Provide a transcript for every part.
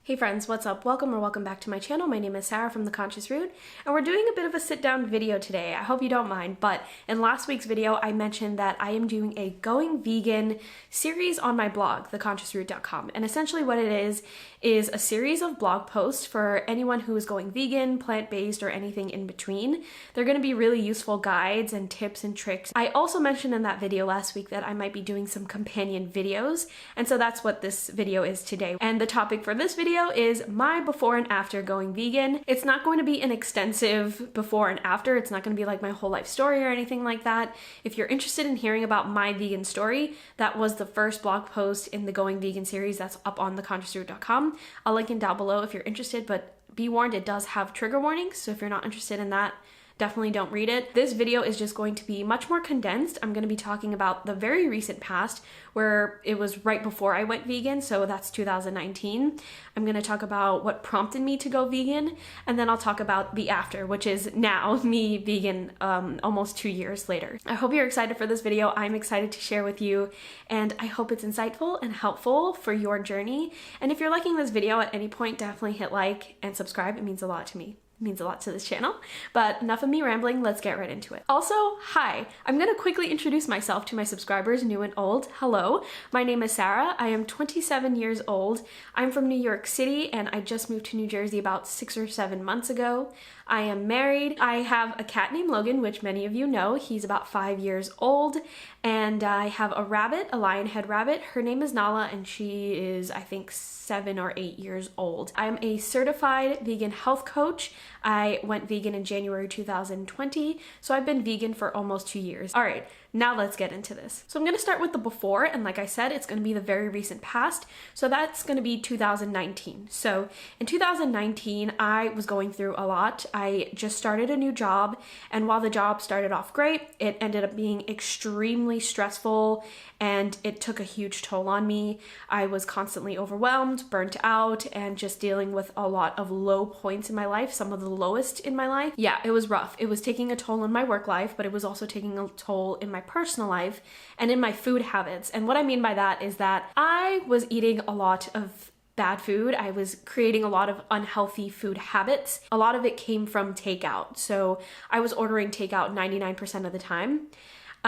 Hey friends, what's up? Welcome or welcome back to my channel. My name is Sarah from The Conscious Root, and we're doing a bit of a sit-down video today. I hope you don't mind, but in last week's video, I mentioned that I am doing a Going Vegan series on my blog, theconsciousrootnyc, and essentially what it is a series of blog posts for anyone who is going vegan, plant-based, or anything in between. They're going to be really useful guides and tips and tricks. I also mentioned in that video last week that I might be doing some companion videos, and so that's what this video is today. And the topic for this video is my before and after going vegan. It's not going to be an extensive before and after. It's not going to be like my whole life story or anything like that. If you're interested in hearing about my vegan story, that was the first blog post in the Going Vegan series that's up on theconsciousroot.com. I'll link it down below if you're interested, but be warned, it does have trigger warnings, so if you're not interested in that, definitely don't read it. This video is just going to be much more condensed. I'm going to be talking about the very recent past, where it was right before I went vegan, so that's 2019. I'm going to talk about what prompted me to go vegan, and then I'll talk about the after, which is now me vegan almost 2 years later. I hope you're excited for this video. I'm excited to share with you, and I hope it's insightful and helpful for your journey. And if you're liking this video at any point, definitely hit like and subscribe. It means a lot to me. Means a lot to this channel, but enough of me rambling, let's get right into it. Also, hi, I'm gonna quickly introduce myself to my subscribers, new and old. Hello, my name is Sarah. I am 27 years old. I'm from New York City, and I just moved to New Jersey about 6 or 7 months ago. I am married. I have a cat named Logan, which many of you know. He's about 5 years old, and I have a rabbit, a lion-head rabbit. Her name is Nala, and she is, I think, 7 or 8 years old. I'm a certified vegan health coach. I went vegan in January 2020, so I've been vegan for almost 2 years. All right, now let's get into this. So I'm gonna start with the before, and like I said, it's gonna be the very recent past. So that's gonna be 2019. So in 2019, I was going through a lot. I just started a new job, and while the job started off great, it ended up being extremely stressful, and it took a huge toll on me. I was constantly overwhelmed, burnt out, and just dealing with a lot of low points in my life, some of the lowest in my life. Yeah, it was rough. It was taking a toll on my work life, but it was also taking a toll in my personal life and in my food habits. And what I mean by that is that I was eating a lot of bad food. I was creating a lot of unhealthy food habits. A lot of it came from takeout. So I was ordering takeout 99% of the time.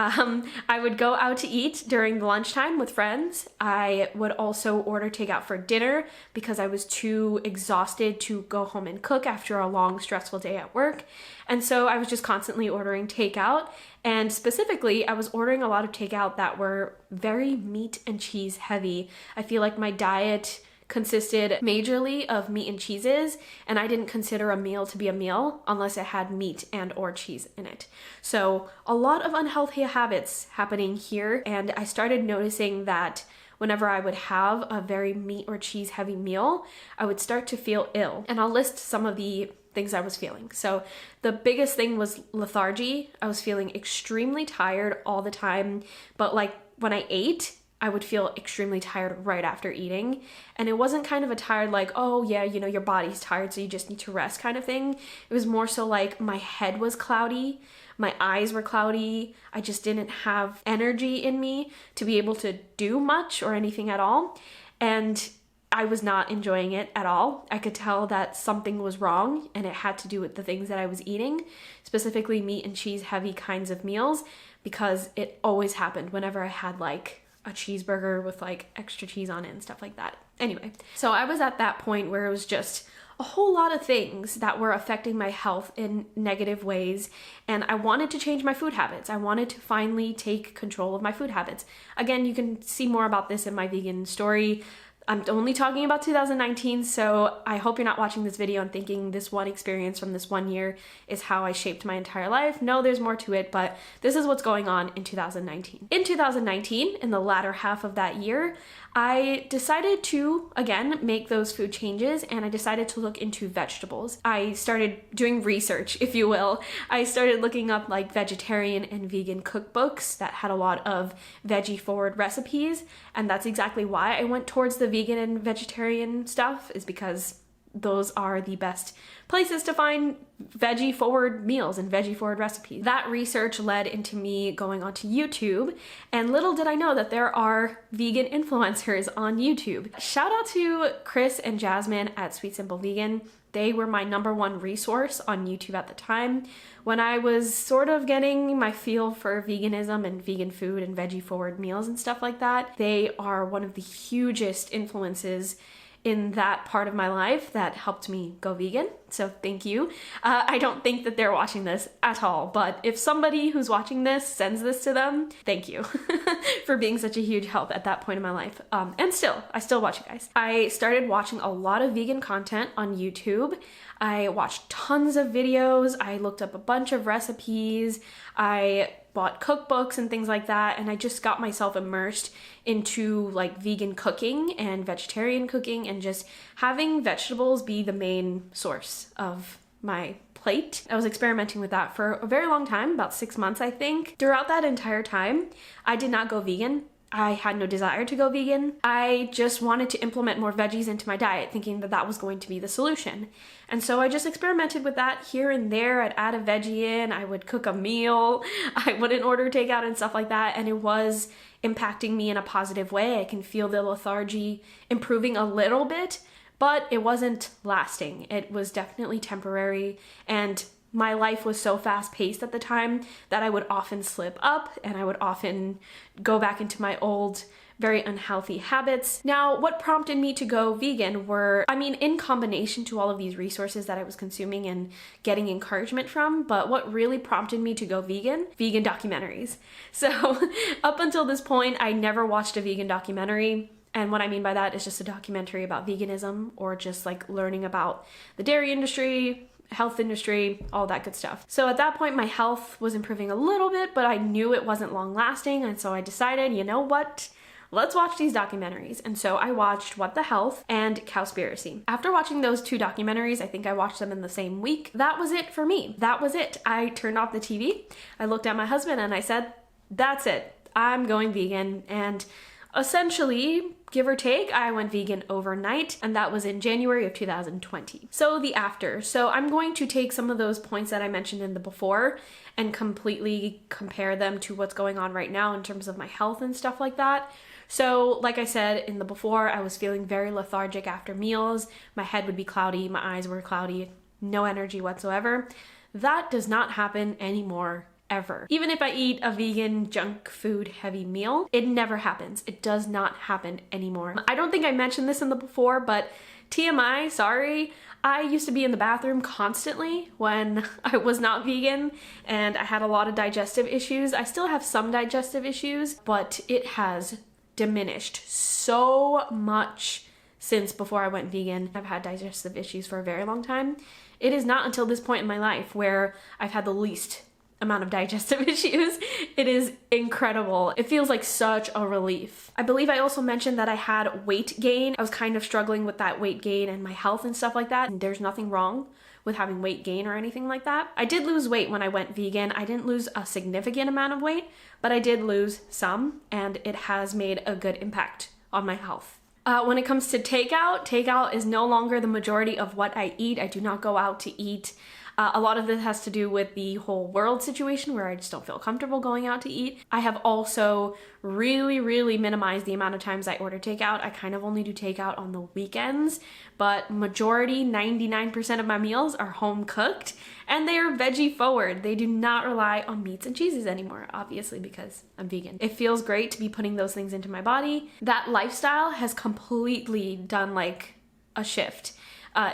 I would go out to eat during the lunchtime with friends. I would also order takeout for dinner because I was too exhausted to go home and cook after a long, stressful day at work. And so I was just constantly ordering takeout. And specifically, I was ordering a lot of takeout that were very meat and cheese heavy. I feel like my diet consisted majorly of meat and cheeses, and I didn't consider a meal to be a meal unless it had meat and or cheese in it. So a lot of unhealthy habits happening here, and I started noticing that whenever I would have a very meat or cheese heavy meal, I would start to feel ill. And I'll list some of the things I was feeling. So the biggest thing was lethargy. I was feeling extremely tired all the time, but like when I ate, I would feel extremely tired right after eating. And it wasn't kind of a tired like, oh yeah, you know, your body's tired, so you just need to rest kind of thing. It was more so like my head was cloudy, my eyes were cloudy. I just didn't have energy in me to be able to do much or anything at all. And I was not enjoying it at all. I could tell that something was wrong, and it had to do with the things that I was eating, specifically meat and cheese heavy kinds of meals, because it always happened whenever I had like a cheeseburger with like extra cheese on it and stuff like that. Anyway, so I was at that point where it was just a whole lot of things that were affecting my health in negative ways, and I wanted to change my food habits. I wanted to finally take control of my food habits. Again, you can see more about this in my vegan story. I'm only talking about 2019, so I hope you're not watching this video and thinking this one experience from this 1 year is how I shaped my entire life. No, there's more to it, but this is what's going on in 2019. In 2019, in the latter half of that year, I decided to, again, make those food changes, and I decided to look into vegetables. I started doing research, if you will. I started looking up like vegetarian and vegan cookbooks that had a lot of veggie-forward recipes, and that's exactly why I went towards the vegan and vegetarian stuff, is because those are the best places to find veggie forward meals and veggie forward recipes. That research led into me going onto YouTube, and little did I know that there are vegan influencers on YouTube. Shout out to Chris and Jasmine at Sweet Simple Vegan. They were my #1 resource on YouTube at the time when I was sort of getting my feel for veganism and vegan food and veggie forward meals and stuff like that. They are one of the hugest influences in that part of my life that helped me go vegan. So thank you. I don't think that they're watching this at all, but if somebody who's watching this sends this to them, thank you for being such a huge help at that point in my life. And still, I still watch you guys. I started watching a lot of vegan content on YouTube. I watched tons of videos. I looked up a bunch of recipes. I bought cookbooks and things like that, and I just got myself immersed into like vegan cooking and vegetarian cooking and just having vegetables be the main source of my plate. I was experimenting with that for a very long time, about 6 months I think. Throughout that entire time, I did not go vegan. I had no desire to go vegan. I just wanted to implement more veggies into my diet, thinking that that was going to be the solution. And so I just experimented with that here and there. I'd add a veggie in, I would cook a meal, I wouldn't order takeout and stuff like that, and it was impacting me in a positive way. I can feel the lethargy improving a little bit, but it wasn't lasting. It was definitely temporary, and my life was so fast-paced at the time that I would often slip up and I would often go back into my old, very unhealthy habits. Now, what prompted me to go vegan were, in combination to all of these resources that I was consuming and getting encouragement from, but what really prompted me to go vegan documentaries. So up until this point, I never watched a vegan documentary. And what I mean by that is just a documentary about veganism or just like learning about the dairy industry, health industry, all that good stuff. So at that point, my health was improving a little bit, but I knew it wasn't long lasting. And so I decided, you know what? Let's watch these documentaries. And so I watched What the Health and Cowspiracy. After watching those 2 documentaries, I think I watched them in the same week. That was it for me. That was it. I turned off the TV. I looked at my husband and I said, that's it. I'm going vegan. And essentially, give or take, I went vegan overnight, and that was in January of 2020. So the after. So I'm going to take some of those points that I mentioned in the before and completely compare them to what's going on right now in terms of my health and stuff like that. So like I said in the before, I was feeling very lethargic after meals. My head would be cloudy, my eyes were cloudy, no energy whatsoever. That does not happen anymore. Ever. Even if I eat a vegan junk food heavy meal, it never happens. It does not happen anymore. I don't think I mentioned this in the before, but TMI, sorry. I used to be in the bathroom constantly when I was not vegan and I had a lot of digestive issues. I still have some digestive issues, but it has diminished so much since before I went vegan. I've had digestive issues for a very long time. It is not until this point in my life where I've had the least amount of digestive issues. It is incredible. It feels like such a relief. I believe I also mentioned that I had weight gain. I was kind of struggling with that weight gain and my health and stuff like that. And there's nothing wrong with having weight gain or anything like that. I did lose weight when I went vegan. I didn't lose a significant amount of weight, but I did lose some, and it has made a good impact on my health. When it comes to takeout is no longer the majority of what I eat. I do not go out to eat. A lot of this has to do with the whole world situation where I just don't feel comfortable going out to eat. I have also really minimized the amount of times I order takeout. I kind of only do takeout on the weekends, but majority, 99% of my meals are home cooked and they are veggie forward. They do not rely on meats and cheeses anymore, obviously because I'm vegan. It feels great to be putting those things into my body. That lifestyle has completely done like a shift.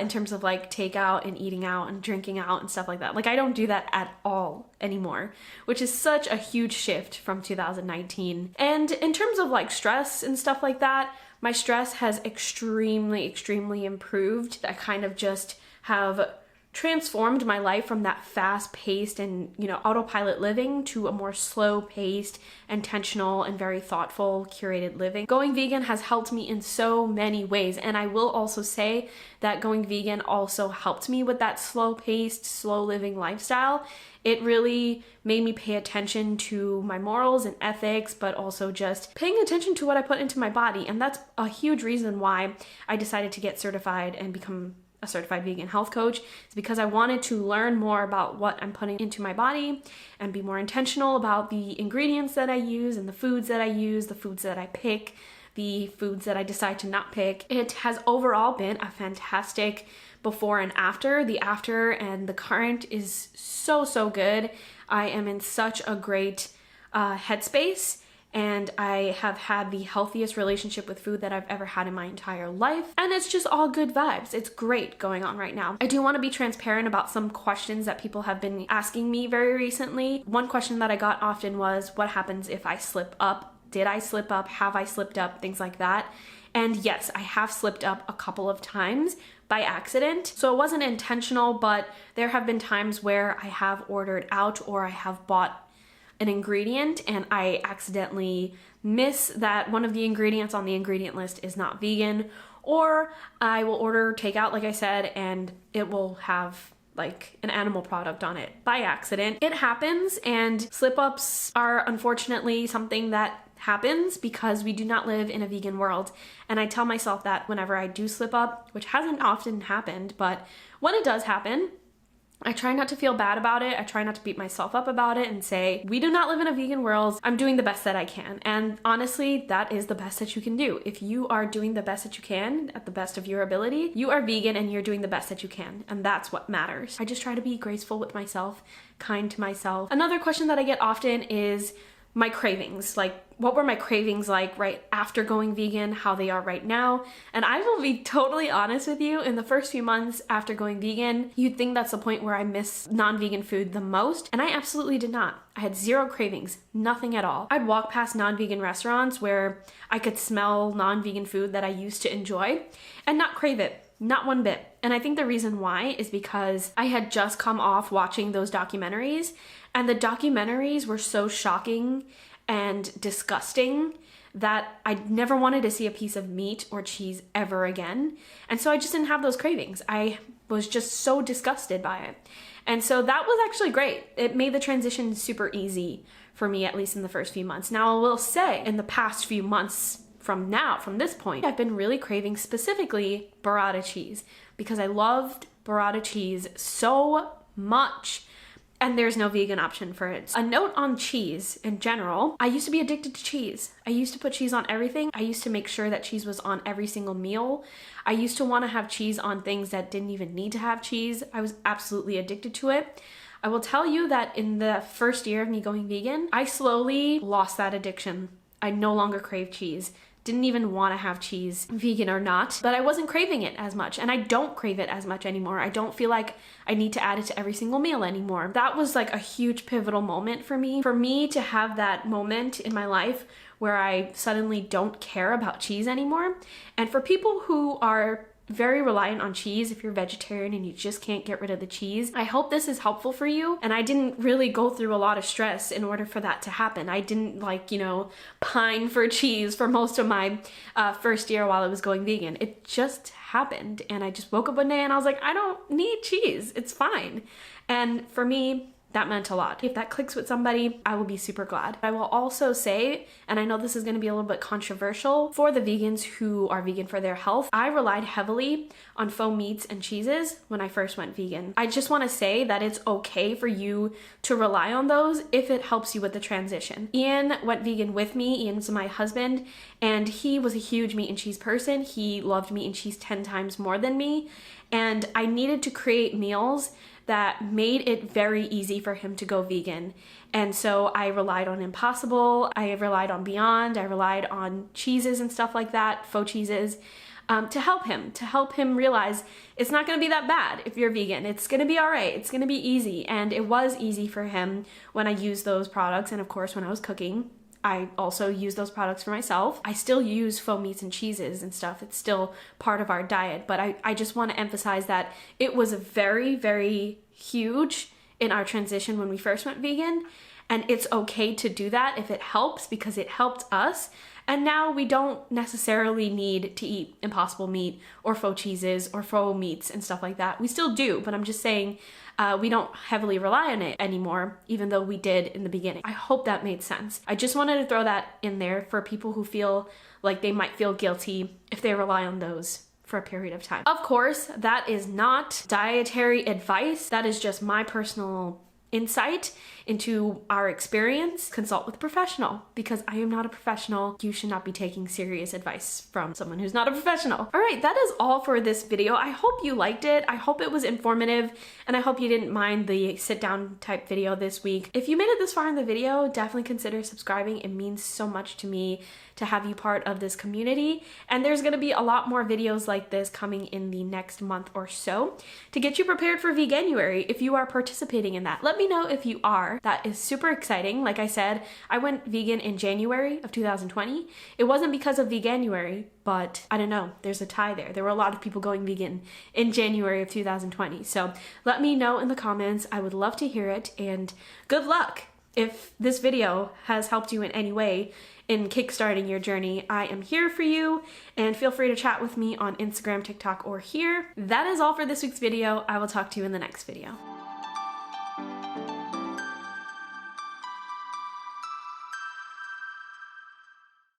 In terms of like takeout and eating out and drinking out and stuff like that. Like I don't do that at all anymore, which is such a huge shift from 2019. And in terms of like stress and stuff like that, my stress has extremely improved. I kind of just have transformed my life from that fast-paced and, autopilot living to a more slow-paced, intentional, and very thoughtful, curated living. Going vegan has helped me in so many ways, and I will also say that going vegan also helped me with that slow-paced, slow-living lifestyle. It really made me pay attention to my morals and ethics, but also just paying attention to what I put into my body, and that's a huge reason why I decided to get certified and become a certified vegan health coach is because I wanted to learn more about what I'm putting into my body and be more intentional about the ingredients that I use and the foods that I use, the foods that I pick, the foods that I decide to not pick. It has overall been a fantastic before and after. The after and the current is so good. I am in such a great headspace, and I have had the healthiest relationship with food that I've ever had in my entire life. And it's just all good vibes. It's great going on right now. I do want to be transparent about some questions that people have been asking me very recently. One question that I got often was, what happens if I slip up? Did I slip up? Have I slipped up? Things like that. And yes, I have slipped up a couple of times by accident. So it wasn't intentional, but there have been times where I have ordered out or I have bought an ingredient and I accidentally miss that one of the ingredients on the ingredient list is not vegan, or I will order takeout, like I said, and it will have like an animal product on it by accident. It happens, and slip-ups are unfortunately something that happens because we do not live in a vegan world. And I tell myself that whenever I do slip up, which hasn't often happened, but when it does happen, I try not to feel bad about it. I try not to beat myself up about it and say, we do not live in a vegan world. I'm doing the best that I can. And honestly, that is the best that you can do. If you are doing the best that you can at the best of your ability, you are vegan and you're doing the best that you can. And that's what matters. I just try to be graceful with myself, kind to myself. Another question that I get often is my cravings. Like, what were my cravings like right after going vegan, how they are right now? And I will be totally honest with you, in the first few months after going vegan, you'd think that's the point where I miss non-vegan food the most, and I absolutely did not. I had zero cravings, nothing at all. I'd walk past non-vegan restaurants where I could smell non-vegan food that I used to enjoy and not crave it. Not one bit. And I think the reason why is because I had just come off watching those documentaries, and the documentaries were so shocking and disgusting that I never wanted to see a piece of meat or cheese ever again. And so I just didn't have those cravings. I was just so disgusted by it. And so that was actually great. It made the transition super easy for me, at least in the first few months. Now I will say, in the past few months from this point, I've been really craving specifically burrata cheese because I loved burrata cheese so much. And there's no vegan option for it. A note on cheese in general. I used to be addicted to cheese. I used to put cheese on everything. I used to make sure that cheese was on every single meal. I used to want to have cheese on things that didn't even need to have cheese. I was absolutely addicted to it. I will tell you that in the first year of me going vegan, I slowly lost that addiction. I no longer crave cheese. Didn't even want to have cheese, vegan or not, but I wasn't craving it as much, and I don't crave it as much anymore. I don't feel like I need to add it to every single meal anymore. That was like a huge pivotal moment for me. For me to have that moment in my life where I suddenly don't care about cheese anymore. And for people who are very reliant on cheese, if you're vegetarian and you just can't get rid of the cheese, I hope this is helpful for you. And I didn't really go through a lot of stress in order for that to happen. I didn't pine for cheese for most of my first year while I was going vegan. It just happened, and I just woke up one day and I was like, I don't need cheese, it's fine. And for me, that meant a lot. If that clicks with somebody, I will be super glad. I will also say, and I know this is going to be a little bit controversial, for the vegans who are vegan for their health, I relied heavily on faux meats and cheeses when I first went vegan. I just want to say that it's okay for you to rely on those if it helps you with the transition. Ian went vegan with me. Ian's my husband, and he was a huge meat and cheese person. He loved meat and cheese 10 times more than me, and I needed to create meals that made it very easy for him to go vegan. And so I relied on Impossible, I relied on Beyond, I relied on cheeses and stuff like that, faux cheeses, to help him realize it's not gonna be that bad if you're vegan. It's gonna be all right, it's gonna be easy. And it was easy for him when I used those products. And of course, when I was cooking, I also use those products for myself. I still use faux meats and cheeses and stuff. It's still part of our diet, but I just want to emphasize that it was very, very huge in our transition when we first went vegan, and it's okay to do that if it helps, because it helped us. And now we don't necessarily need to eat Impossible meat or faux cheeses or faux meats and stuff like that. We still do, but I'm just saying we don't heavily rely on it anymore, even though we did in the beginning. I hope that made sense. I just wanted to throw that in there for people who feel like they might feel guilty if they rely on those for a period of time. Of course, that is not dietary advice. That is just my personal insight into our experience. Consult with a professional, because I am not a professional. You should not be taking serious advice from someone who's not a professional. All right, that is all for this video. I hope you liked it. I hope it was informative, and I hope you didn't mind the sit down type video this week. If you made it this far in the video, definitely consider subscribing. It means so much to me to have you part of this community, and there's gonna be a lot more videos like this coming in the next month or so to get you prepared for Veganuary if you are participating in that. Let me know if you are. That is super exciting. Like I said, I went vegan in January of 2020. It wasn't because of Veganuary, but I don't know, there's a tie there. There were a lot of people going vegan in January of 2020. So let me know in the comments. I would love to hear it, and good luck. If this video has helped you in any way in kickstarting your journey, I am here for you, and feel free to chat with me on Instagram, TikTok, or here. That is all for this week's video. I will talk to you in the next video.